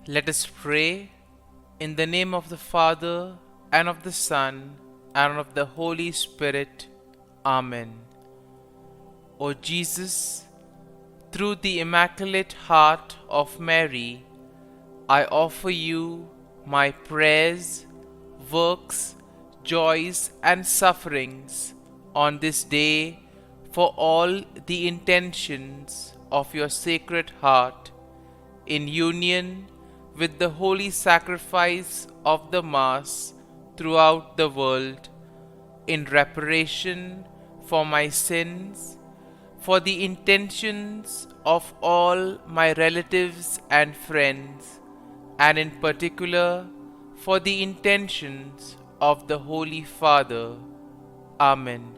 Let us pray in the name of the Father, and of the Son, and of the Holy Spirit. Amen. O Jesus, through the Immaculate Heart of Mary, I offer you my prayers, works, joys, and sufferings on this day for all the intentions of your Sacred Heart, in union with the holy sacrifice of the Mass throughout the world, in reparation for my sins, for the intentions of all my relatives and friends, and in particular for the intentions of the Holy Father. Amen.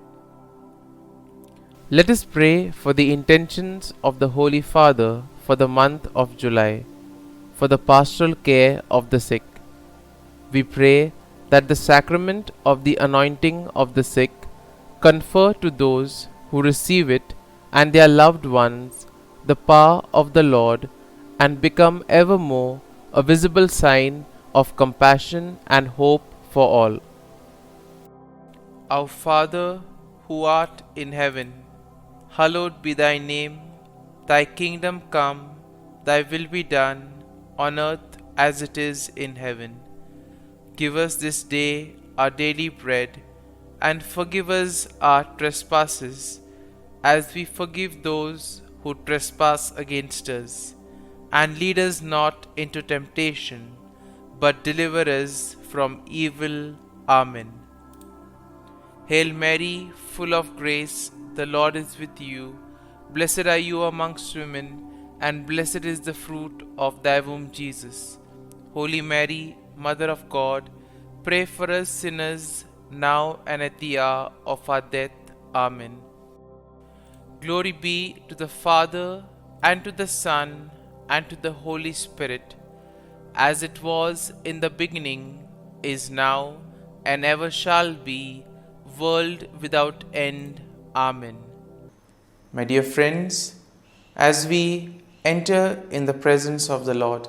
Let us pray for the intentions of the Holy Father for the month of July, for the pastoral care of the sick. We pray that the sacrament of the anointing of the sick confer to those who receive it and their loved ones the power of the Lord, and become evermore a visible sign of compassion and hope for all. Our Father, who art in heaven, hallowed be thy name. Thy kingdom come, thy will be done, on earth as it is in heaven. Give us this day our daily bread, and forgive us our trespasses, as we forgive those who trespass against us. And lead us not into temptation, but deliver us from evil. Amen. Hail Mary, full of grace, the Lord is with you. Blessed are you amongst women, and blessed is the fruit of thy womb, Jesus. Holy Mary, Mother of God, pray for us sinners, now and at the hour of our death. Amen. Glory be to the Father, and to the Son, and to the Holy Spirit, as it was in the beginning, is now, and ever shall be, world without end. Amen. My dear friends, as we enter in the presence of the Lord,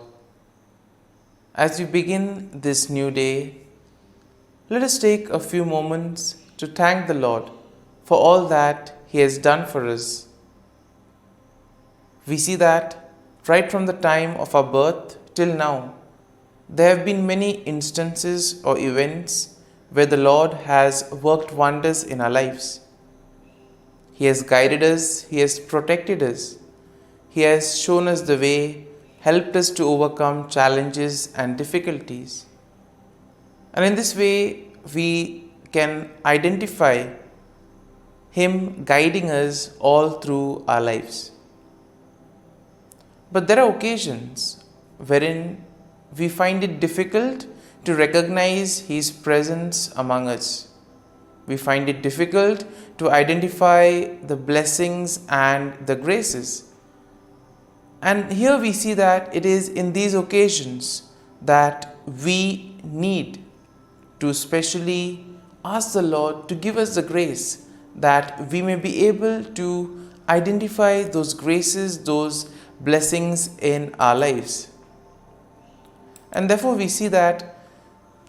as we begin this new day, let us take a few moments to thank the Lord for all that He has done for us. We see that right from the time of our birth till now, there have been many instances or events where the Lord has worked wonders in our lives. He has guided us, He has protected us, He has shown us the way, helped us to overcome challenges and difficulties. And in this way, we can identify Him guiding us all through our lives. But there are occasions wherein we find it difficult to recognize His presence among us. We find it difficult to identify the blessings and the graces. And here we see that it is in these occasions that we need to specially ask the Lord to give us the grace that we may be able to identify those graces, those blessings in our lives. And therefore we see that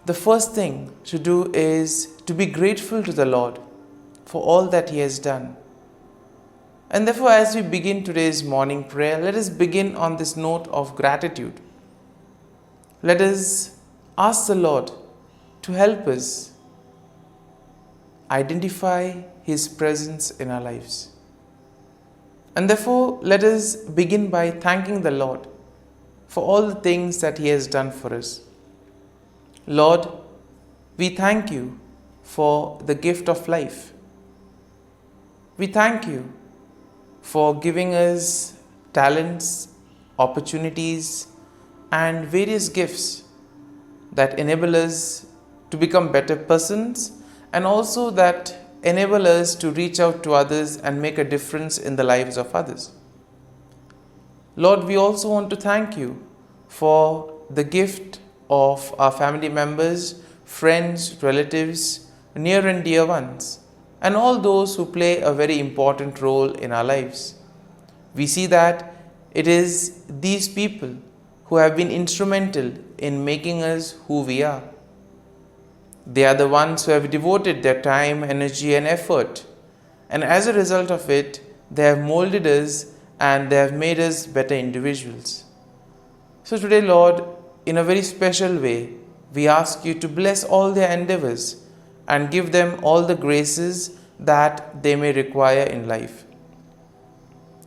the first thing to do is to be grateful to the Lord for all that He has done. And therefore, as we begin today's morning prayer, let us begin on this note of gratitude. Let us ask the Lord to help us identify His presence in our lives. And therefore, let us begin by thanking the Lord for all the things that He has done for us. Lord, we thank You for the gift of life. We thank You for giving us talents, opportunities, and various gifts that enable us to become better persons, and also that enable us to reach out to others and make a difference in the lives of others. Lord, we also want to thank You for the gift of our family members, friends, relatives, near and dear ones, and all those who play a very important role in our lives. We see that it is these people who have been instrumental in making us who we are. They are the ones who have devoted their time, energy, and effort. And as a result of it, they have molded us and they have made us better individuals. So today, Lord, in a very special way, we ask you to bless all their endeavors and give them all the graces that they may require in life.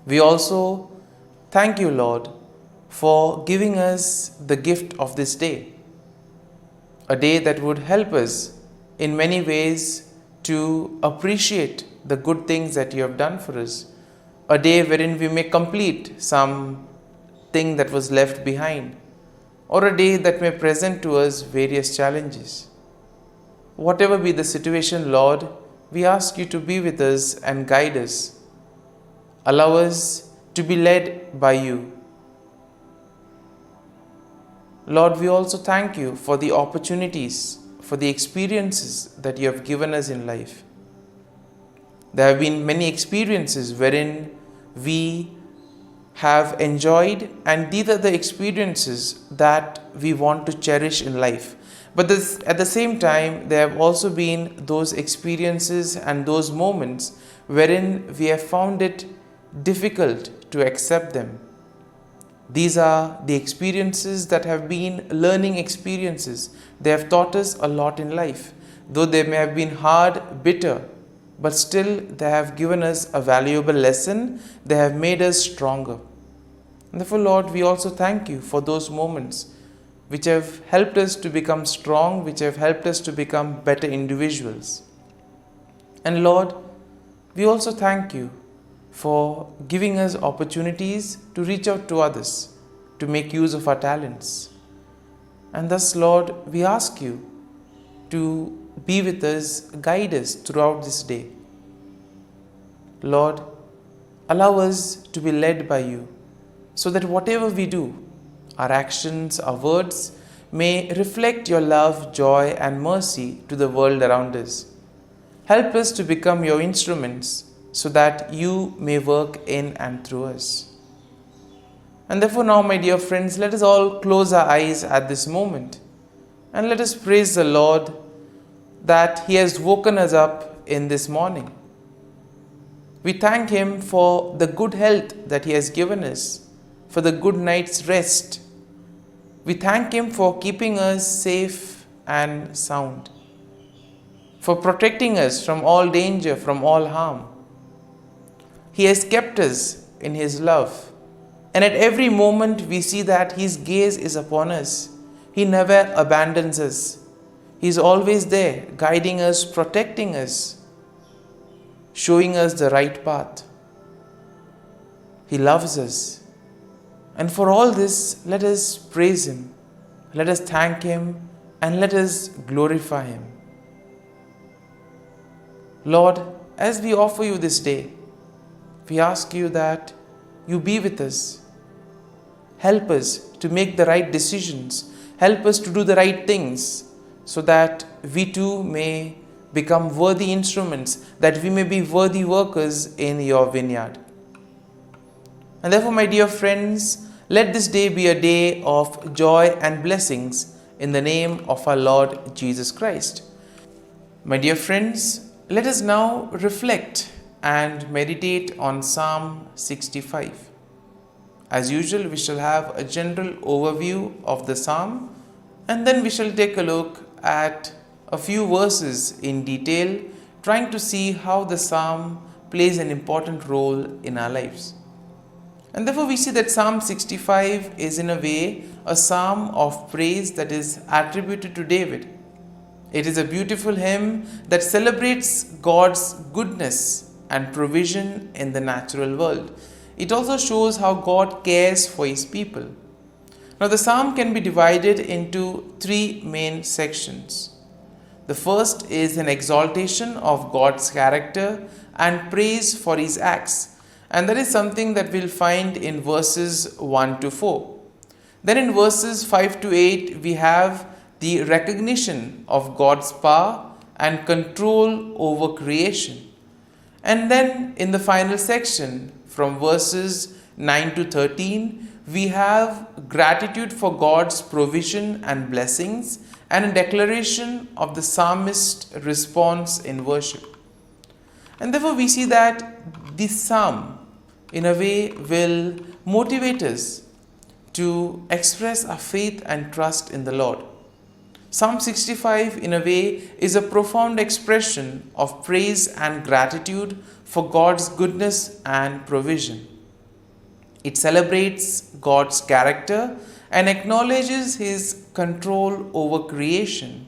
We also thank you, Lord, for giving us the gift of this day, a day that would help us in many ways to appreciate the good things that you have done for us, a day wherein we may complete some thing that was left behind, or a day that may present to us various challenges. Whatever be the situation, Lord, we ask you to be with us and guide us. Allow us to be led by you. Lord, we also thank you for the opportunities, for the experiences that you have given us in life. There have been many experiences wherein we have enjoyed, and these are the experiences that we want to cherish in life. But at the same time, there have also been those experiences and those moments wherein we have found it difficult to accept them. These are the experiences that have been learning experiences. They have taught us a lot in life. Though they may have been hard, bitter, but still they have given us a valuable lesson. They have made us stronger. And therefore, Lord, we also thank you for those moments which have helped us to become strong, which have helped us to become better individuals. And Lord, we also thank you for giving us opportunities to reach out to others, to make use of our talents. And thus, Lord, we ask you to be with us, guide us throughout this day. Lord, allow us to be led by you, so that whatever we do, our actions, our words, may reflect your love, joy, and mercy to the world around us. Help us to become your instruments, so that you may work in and through us. And therefore now, my dear friends, let us all close our eyes at this moment and let us praise the Lord that He has woken us up in this morning. We thank Him for the good health that He has given us, for the good night's rest. We thank Him for keeping us safe and sound, for protecting us from all danger, from all harm. He has kept us in His love, and at every moment we see that His gaze is upon us. He never abandons us. He is always there, guiding us, protecting us, showing us the right path. He loves us. And for all this, let us praise Him, let us thank Him, and let us glorify Him. Lord, as we offer you this day, we ask you that you be with us. Help us to make the right decisions. Help us to do the right things, so that we too may become worthy instruments, that we may be worthy workers in your vineyard. And therefore, my dear friends, let this day be a day of joy and blessings in the name of our Lord Jesus Christ. My dear friends, let us now reflect and meditate on Psalm 65. As usual, we shall have a general overview of the psalm, and then we shall take a look at a few verses in detail, trying to see how the psalm plays an important role in our lives. And therefore we see that Psalm 65 is in a way a psalm of praise that is attributed to David. It is a beautiful hymn that celebrates God's goodness and provision in the natural world. It also shows how God cares for His people. Now the psalm can be divided into three main sections. The first is an exaltation of God's character and praise for His acts, and that is something that we'll find in verses 1 to 4. Then in verses 5 to 8 we have the recognition of God's power and control over creation. And then in the final section, from verses 9 to 13, we have gratitude for God's provision and blessings and a declaration of the psalmist's response in worship. And therefore we see that this psalm in a way will motivate us to express our faith and trust in the Lord. Psalm 65 in a way is a profound expression of praise and gratitude for God's goodness and provision. It celebrates God's character and acknowledges His control over creation.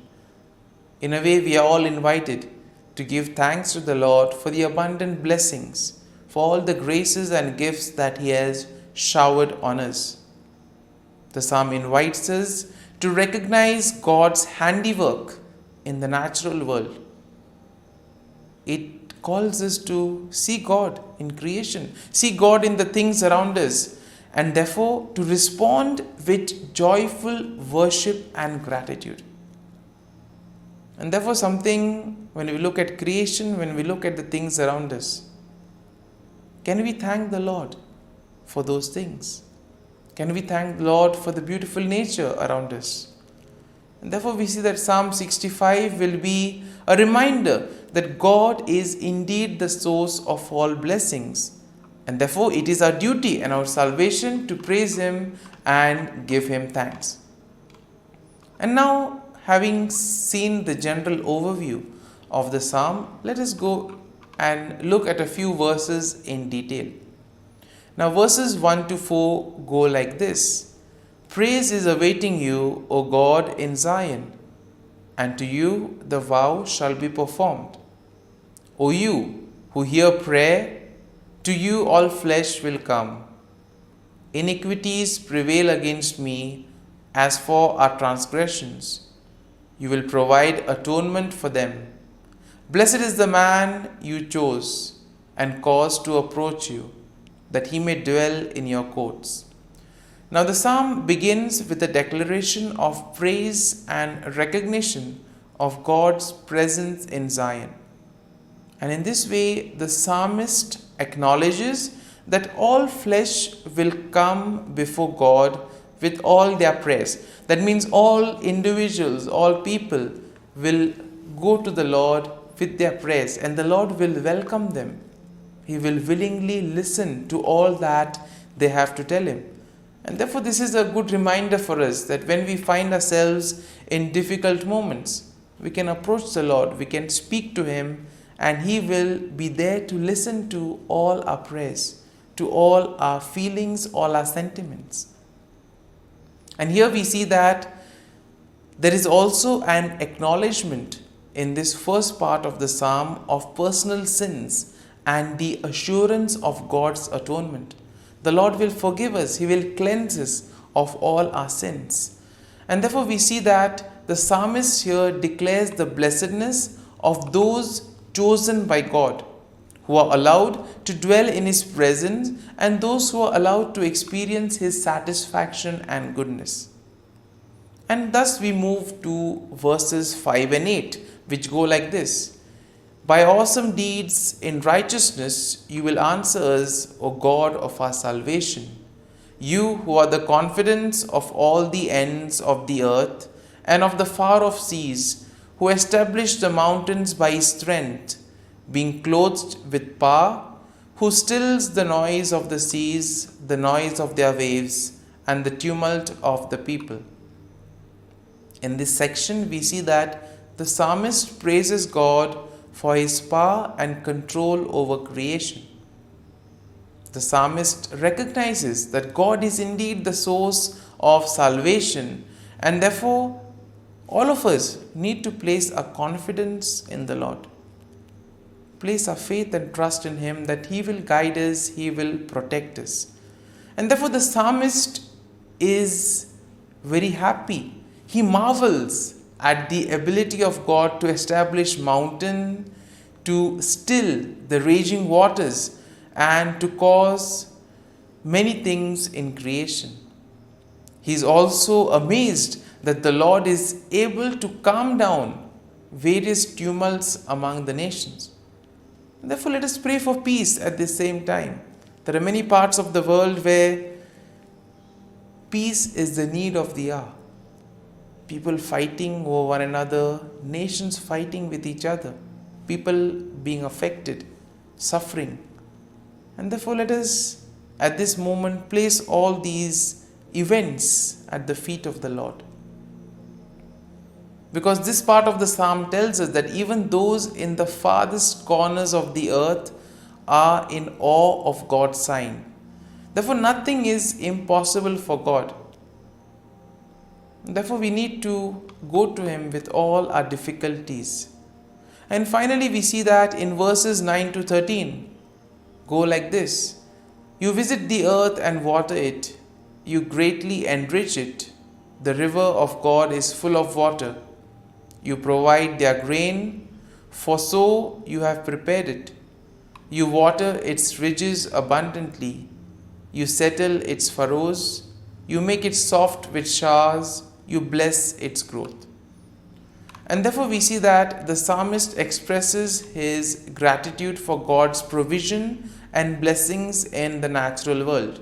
In a way, we are all invited to give thanks to the Lord for the abundant blessings, for all the graces and gifts that He has showered on us. The psalm invites us to recognize God's handiwork in the natural world. It calls us to see God in creation, see God in the things around us, and therefore to respond with joyful worship and gratitude. And therefore something, when we look at creation, when we look at the things around us, can we thank the Lord for those things? Can we thank the Lord for the beautiful nature around us? And therefore we see that Psalm 65 will be a reminder that God is indeed the source of all blessings. And therefore it is our duty and our salvation to praise Him and give Him thanks. And now, having seen the general overview of the psalm, let us go and look at a few verses in detail. Now verses 1 to 4 go like this. Praise is awaiting you, O God, in Zion, and to you the vow shall be performed. O you who hear prayer, to you all flesh will come. Iniquities prevail against me, as for our transgressions. You will provide atonement for them. Blessed is the man you chose and caused to approach you, that he may dwell in your courts. Now the psalm begins with a declaration of praise and recognition of God's presence in Zion. And in this way, the psalmist acknowledges that all flesh will come before God with all their prayers. That means all individuals, all people will go to the Lord with their prayers, and the Lord will welcome them. He will willingly listen to all that they have to tell Him. And therefore this is a good reminder for us that when we find ourselves in difficult moments, we can approach the Lord, we can speak to Him, and He will be there to listen to all our prayers, to all our feelings, all our sentiments. And here we see that there is also an acknowledgement in this first part of the psalm of personal sins and the assurance of God's atonement. The Lord will forgive us. He will cleanse us of all our sins. And therefore we see that the psalmist here declares the blessedness of those chosen by God, who are allowed to dwell in His presence, and those who are allowed to experience His satisfaction and goodness. And thus we move to verses 5 and 8, which go like this. By awesome deeds in righteousness you will answer us, O God of our salvation. You who are the confidence of all the ends of the earth and of the far off seas, who established the mountains by His strength, being clothed with power, who stills the noise of the seas, the noise of their waves, and the tumult of the people. In this section, we see that the psalmist praises God for His power and control over creation. The psalmist recognizes that God is indeed the source of salvation, and therefore all of us need to place our confidence in the Lord. Place our faith and trust in Him that He will guide us, He will protect us. And therefore the psalmist is very happy. He marvels at the ability of God to establish mountain, to still the raging waters, and to cause many things in creation. He is also amazed that the Lord is able to calm down various tumults among the nations. Therefore, let us pray for peace at the same time. There are many parts of the world where Peace is the need of the hour. People fighting over one another, nations fighting with each other, people being affected, suffering. And therefore, let us at this moment place all these events at the feet of the Lord. Because this part of the psalm tells us that even those in the farthest corners of the earth are in awe of God's sign. Therefore, nothing is impossible for God. Therefore, we need to go to Him with all our difficulties. And finally, we see that in verses 9 to 13, go like this: You visit the earth and water it, you greatly enrich it. The river of God is full of water. You provide their grain, for so you have prepared it. You water its ridges abundantly. You settle its furrows. You make it soft with showers. You bless its growth. And therefore we see that the psalmist expresses his gratitude for God's provision and blessings in the natural world.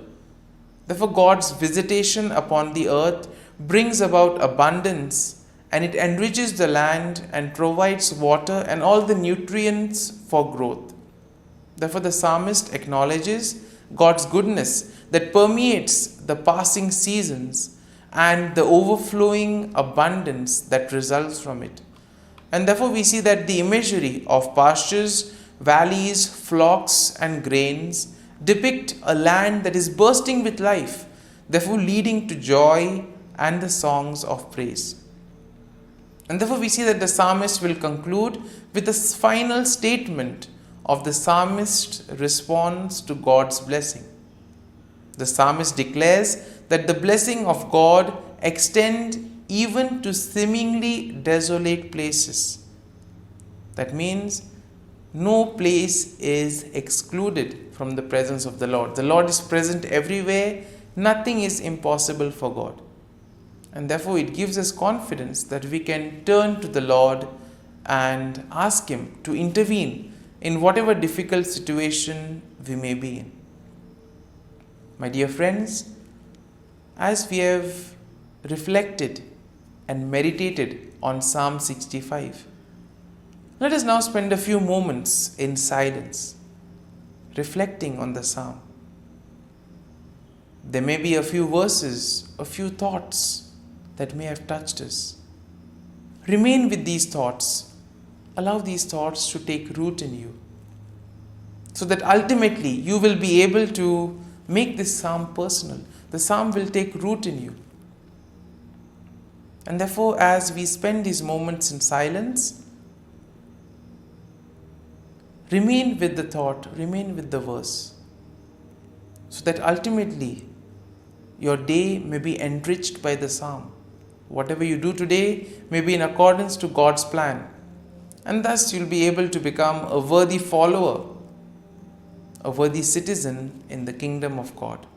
Therefore God's visitation upon the earth brings about abundance, and it enriches the land and provides water and all the nutrients for growth. Therefore the psalmist acknowledges God's goodness that permeates the passing seasons and the overflowing abundance that results from it. And therefore we see that the imagery of pastures, valleys, flocks and grains depict a land that is bursting with life, therefore leading to joy and the songs of praise. And therefore we see that the psalmist will conclude with a final statement of the psalmist's response to God's blessing. The psalmist declares that the blessing of God extends even to seemingly desolate places. That means no place is excluded from the presence of the Lord. The Lord is present everywhere. Nothing is impossible for God. And therefore it gives us confidence that we can turn to the Lord and ask Him to intervene in whatever difficult situation we may be in. My dear friends, as we have reflected and meditated on Psalm 65, let us now spend a few moments in silence, reflecting on the psalm. There may be a few verses, a few thoughts that may have touched us. Remain with these thoughts. Allow these thoughts to take root in you, so that ultimately you will be able to make this psalm personal. The psalm will take root in you. And therefore, as we spend these moments in silence, remain with the thought, remain with the verse, so that ultimately your day may be enriched by the psalm. Whatever you do today may be in accordance to God's plan, and thus you'll be able to become a worthy follower, a worthy citizen in the kingdom of God.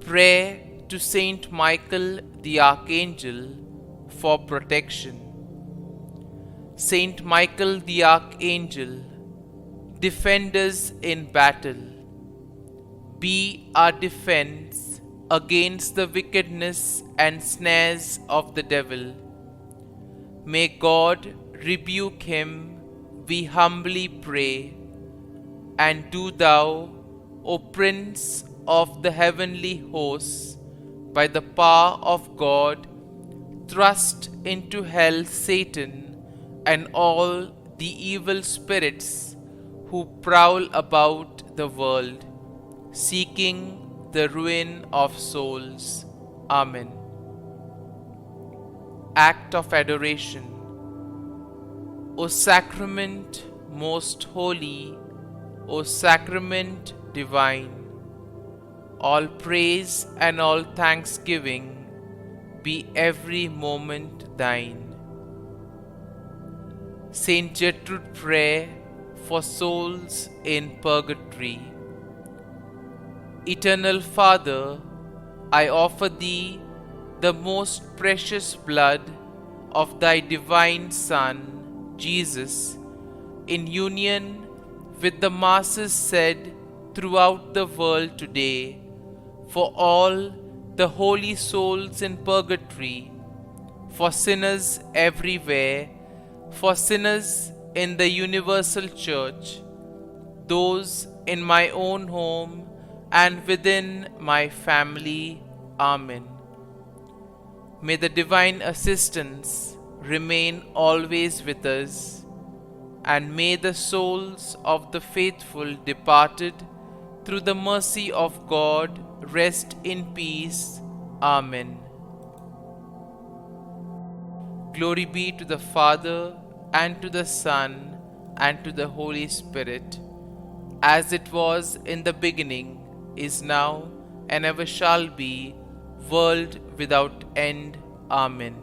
Prayer to Saint Michael the Archangel for protection. Saint Michael the Archangel, defend us in battle. Be our defense against the wickedness and snares of the devil. May God rebuke him, we humbly pray. And do thou, O Prince of the heavenly hosts, by the power of God, thrust into hell Satan and all the evil spirits who prowl about the world, seeking the ruin of souls. Amen. Act of Adoration. O Sacrament most holy, O Sacrament divine, all praise and all thanksgiving be every moment thine. Saint Gertrude Prayer for souls in purgatory. Eternal Father, I offer Thee the most precious blood of Thy divine Son, Jesus, in union with the masses said throughout the world today, for all the holy souls in purgatory, for sinners everywhere, for sinners in the universal church, those in my own home and within my family. Amen. May the divine assistance remain always with us, and may the souls of the faithful departed through the mercy of God rest in peace. Amen. Glory be to the Father, and to the Son, and to the Holy Spirit, as it was in the beginning, is now, and ever shall be, world without end. Amen.